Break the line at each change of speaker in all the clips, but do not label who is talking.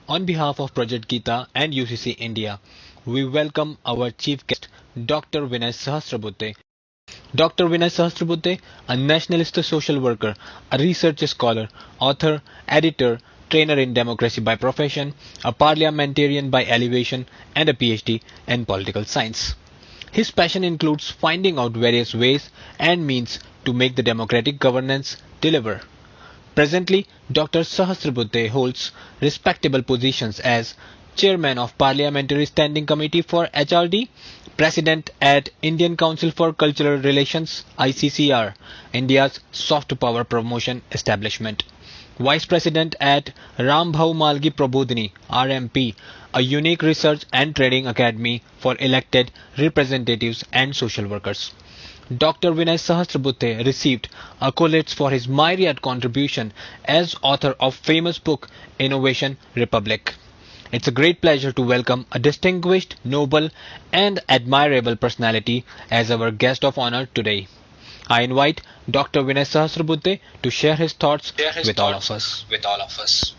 On behalf of Project Gita and UCC India, we welcome our chief guest, Dr. Vinay Sahasrabuddhe. Dr. Vinay Sahasrabuddhe, a nationalist social worker, a research scholar, author, editor, trainer in democracy by profession, a parliamentarian by elevation, and a PhD in political science. His passion includes finding out various ways and means to make the democratic governance deliver. Presently, Dr. Sahasrabuddhe holds respectable positions as Chairman of Parliamentary Standing Committee for HRD, President at Indian Council for Cultural Relations ICCR, India's soft power promotion establishment, Vice President at Rambhau Malgi Prabodhini RMP, a unique research and training academy for elected representatives and social workers. Dr. Vinay Sahasrabuddhe received accolades for his myriad contribution as author of famous book Innovation Republic. It's a great pleasure to welcome a distinguished, noble and admirable personality as our guest of honor today. I invite Dr. Vinay Sahasrabuddhe to share his thoughts with all of us.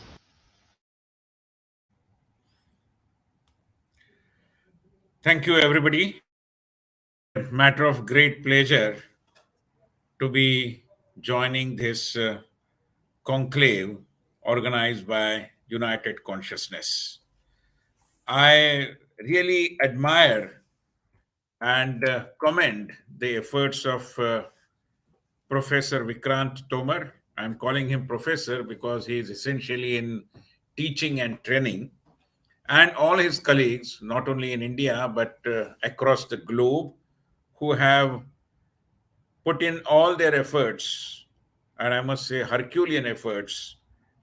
Thank you, everybody. Matter of great pleasure to be joining this conclave organized by United Consciousness. I really admire and commend the efforts of Professor Vikrant Tomar. I'm calling him professor because he is essentially in teaching and training, and all his colleagues, not only in India but across the globe, who have put in all their efforts, and I must say Herculean efforts,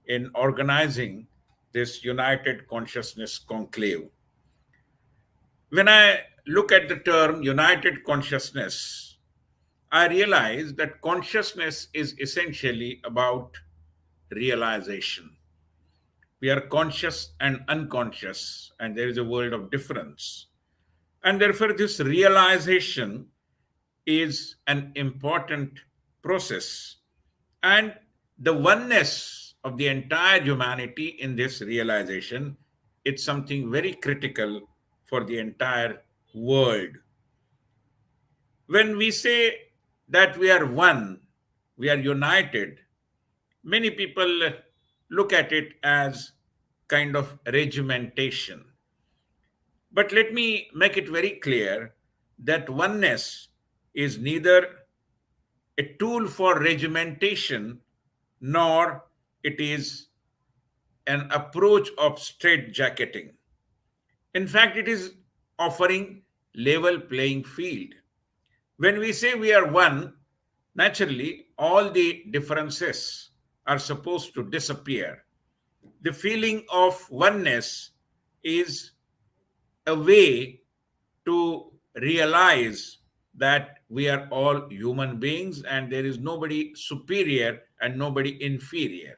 in organizing this United Consciousness Conclave. When I look at the term United Consciousness, I realize that consciousness is essentially about realization. We are conscious and unconscious, and there is a world of difference. And therefore, this realization is an important process. And the oneness of the entire humanity in this realization, it's something very critical for the entire world. When we say that we are one, we are united, many people look at it as kind of regimentation. But let me make it very clear that oneness is neither a tool for regimentation nor it is an approach of straitjacketing. In fact, it is offering level playing field. When we say we are one, naturally all the differences are supposed to disappear. The feeling of oneness is a way to realize that we are all human beings and there is nobody superior and nobody inferior.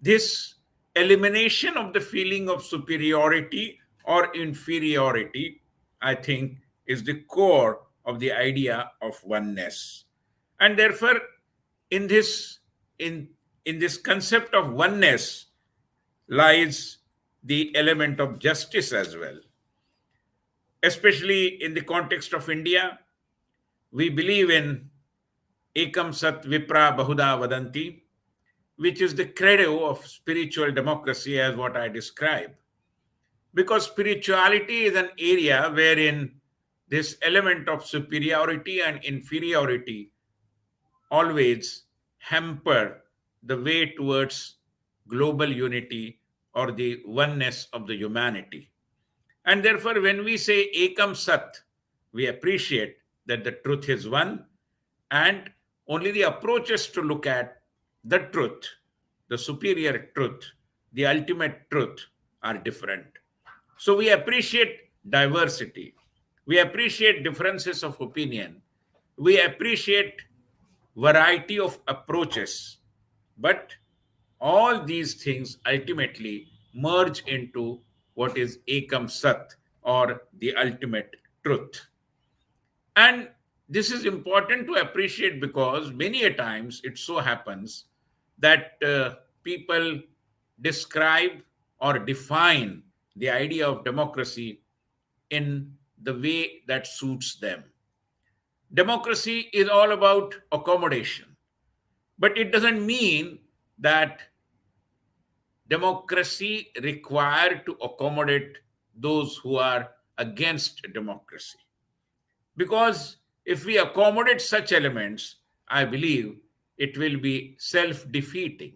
This elimination of the feeling of superiority or inferiority, I think, is the core of the idea of oneness. And therefore, in this in in this concept of oneness lies the element of justice as well. Especially in the context of India, we believe in Ekam Sat Vipra Bahuda Vadanti, which is the credo of spiritual democracy, as what I described. Because spirituality is an area wherein this element of superiority and inferiority always hamper the way towards global unity or the oneness of the humanity. And therefore, when we say Ekam Sat, we appreciate that the truth is one, and only the approaches to look at the truth, the superior truth, the ultimate truth are different. So we appreciate diversity. We appreciate differences of opinion. We appreciate variety of approaches. But all these things ultimately merge into what is Ekam Sat, or the ultimate truth. And this is important to appreciate because many a times it so happens that people describe or define the idea of democracy in the way that suits them. Democracy is all about accommodation, but it doesn't mean that democracy required to accommodate those who are against democracy. Because if we accommodate such elements, I believe it will be self defeating.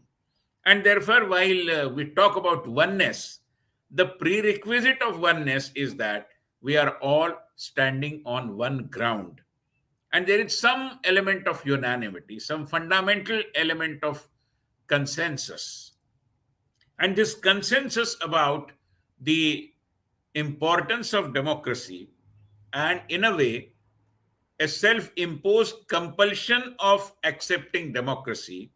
And therefore, while we talk about oneness, the prerequisite of oneness is that we are all standing on one ground. And there is some element of unanimity, some fundamental element of consensus. And this consensus about the importance of democracy and, in a way, a self imposed compulsion of accepting democracy,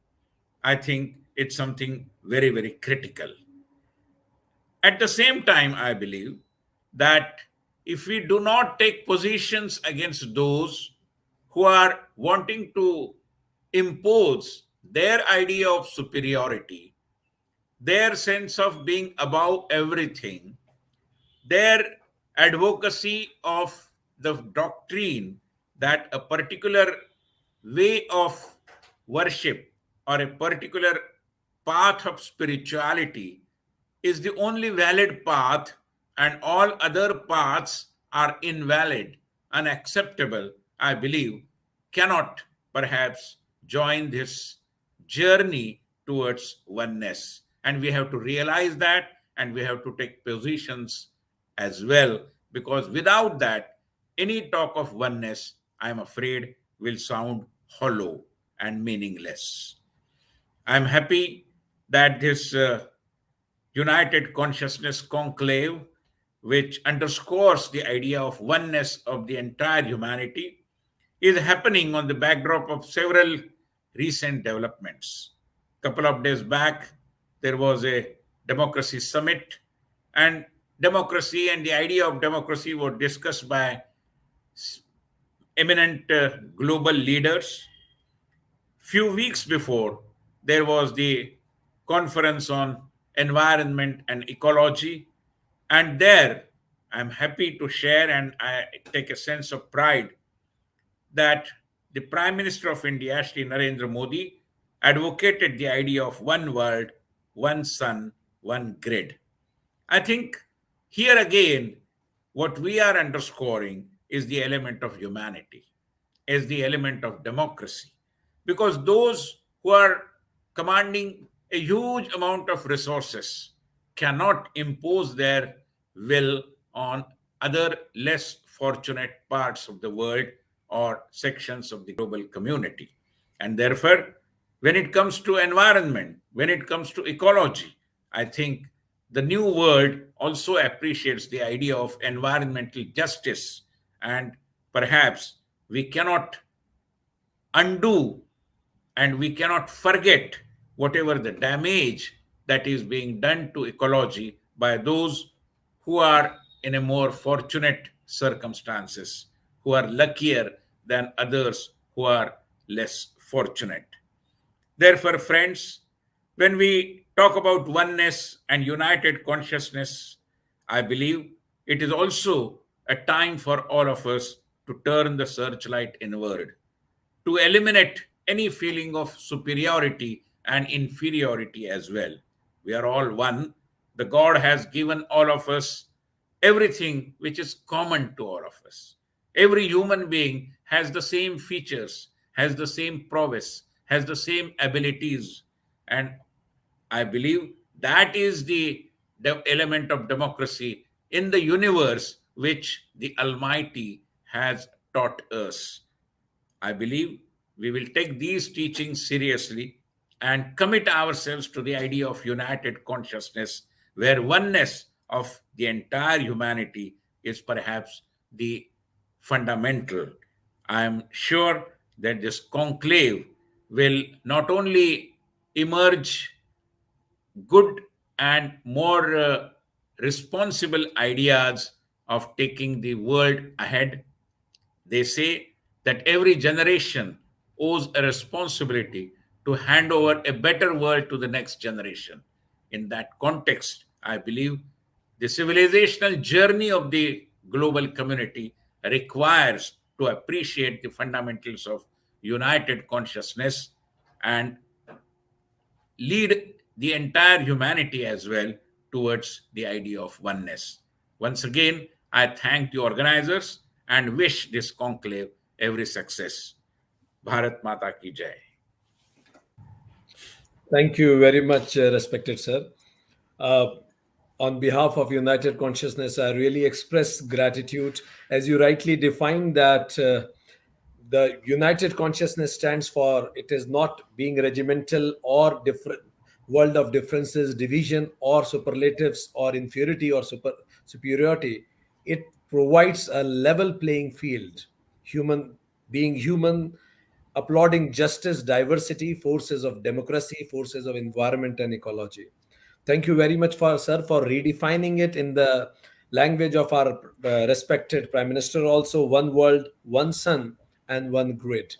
I think it's something very, very critical. At the same time, I believe that if we do not take positions against those who are wanting to impose their idea of superiority, their sense of being above everything, their advocacy of the doctrine that a particular way of worship or a particular path of spirituality is the only valid path and all other paths are invalid, unacceptable, I believe, cannot perhaps join this journey towards oneness. And we have to realize that and we have to take positions as well, because without that, any talk of oneness, I'm afraid, will sound hollow and meaningless. I'm happy that this United Consciousness Conclave, which underscores the idea of oneness of the entire humanity, is happening on the backdrop of several recent developments. A couple of days back, there was a democracy summit, and democracy and the idea of democracy were discussed by eminent global leaders. Few weeks before, there was the conference on environment and ecology, and there I'm happy to share and I take a sense of pride that the Prime Minister of India, Shri Narendra Modi, advocated the idea of one world, one sun, one grid. I think here again, what we are underscoring is the element of humanity, is the element of democracy. Because those who are commanding a huge amount of resources cannot impose their will on other less fortunate parts of the world or sections of the global community. And therefore, when it comes to environment, when it comes to ecology, I think the new world also appreciates the idea of environmental justice. And perhaps we cannot undo and we cannot forget whatever the damage that is being done to ecology by those who are in a more fortunate circumstances, who are luckier than others who are less fortunate. Therefore, friends, when we talk about oneness and united consciousness, I believe it is also a time for all of us to turn the searchlight inward, to eliminate any feeling of superiority and inferiority as well. We are all one. The God has given all of us everything which is common to all of us. Every human being has the same features, has the same prowess, has the same abilities. And I believe that is the element of democracy in the universe which the Almighty has taught us. I believe we will take these teachings seriously and commit ourselves to the idea of united consciousness, where oneness of the entire humanity is perhaps the fundamental. I am sure that this conclave will not only emerge good and more responsible ideas of taking the world ahead. They say that every generation owes a responsibility to hand over a better world to the next generation. In that context, I believe the civilizational journey of the global community requires to appreciate the fundamentals of united consciousness and lead the entire humanity as well towards the idea of oneness. Once again, I thank the organizers and wish this conclave every success. Bharat Mata ki jai.
Thank you very much, respected sir. Uh, on behalf of United Consciousness, I really express gratitude as you rightly defined that the United Consciousness stands for it is not being regimental or different world of differences, division or superlatives or inferiority or superiority. It provides a level playing field. Human being human, applauding justice, diversity, forces of democracy, forces of environment and ecology. Thank you very much, for sir, for redefining it in the language of our respected Prime Minister. Also, one world, one sun, and one grid.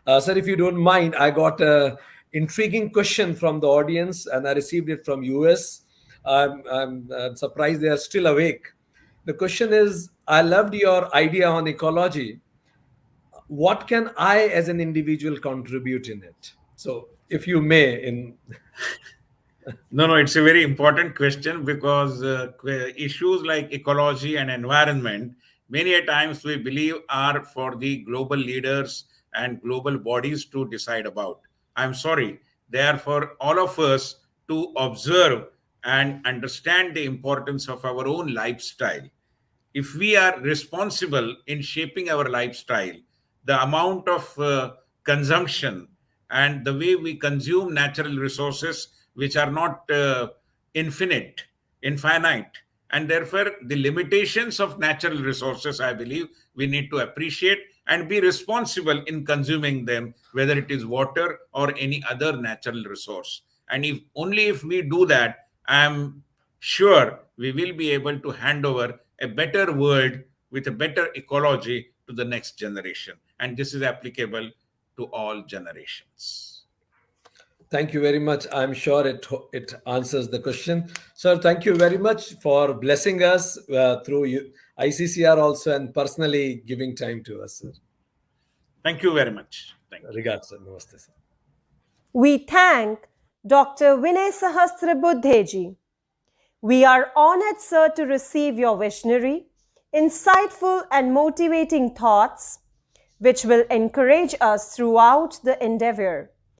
Sir, if you don't mind, I got a intriguing question from the audience, and I received it from US. I'm surprised they are still awake. The question is: I loved your idea on ecology. What can I, as an individual, contribute in it? So, if you may, in
No, it's a very important question because issues like ecology and environment, many a times we believe are for the global leaders and global bodies to decide about. I'm sorry, they are for all of us to observe and understand the importance of our own lifestyle. If we are responsible in shaping our lifestyle, the amount of consumption and the way we consume natural resources, which are not infinite, and therefore the limitations of natural resources, I believe we need to appreciate and be responsible in consuming them, whether it is water or any other natural resource. And if only if we do that, I am sure we will be able to hand over a better world with a better ecology to the next generation. And this is applicable to all generations.
thank you very much. I'm sure it answers the question. Sir, thank you very much for blessing us through ICCR also and personally giving time to us, sir.
Thank you very much. Thank you.
Regards, sir. Namaste, sir.
We thank Dr. Vinay Sahasrabuddhe ji. We are honored, sir, to receive your visionary, insightful and motivating thoughts, which will encourage us throughout the endeavor.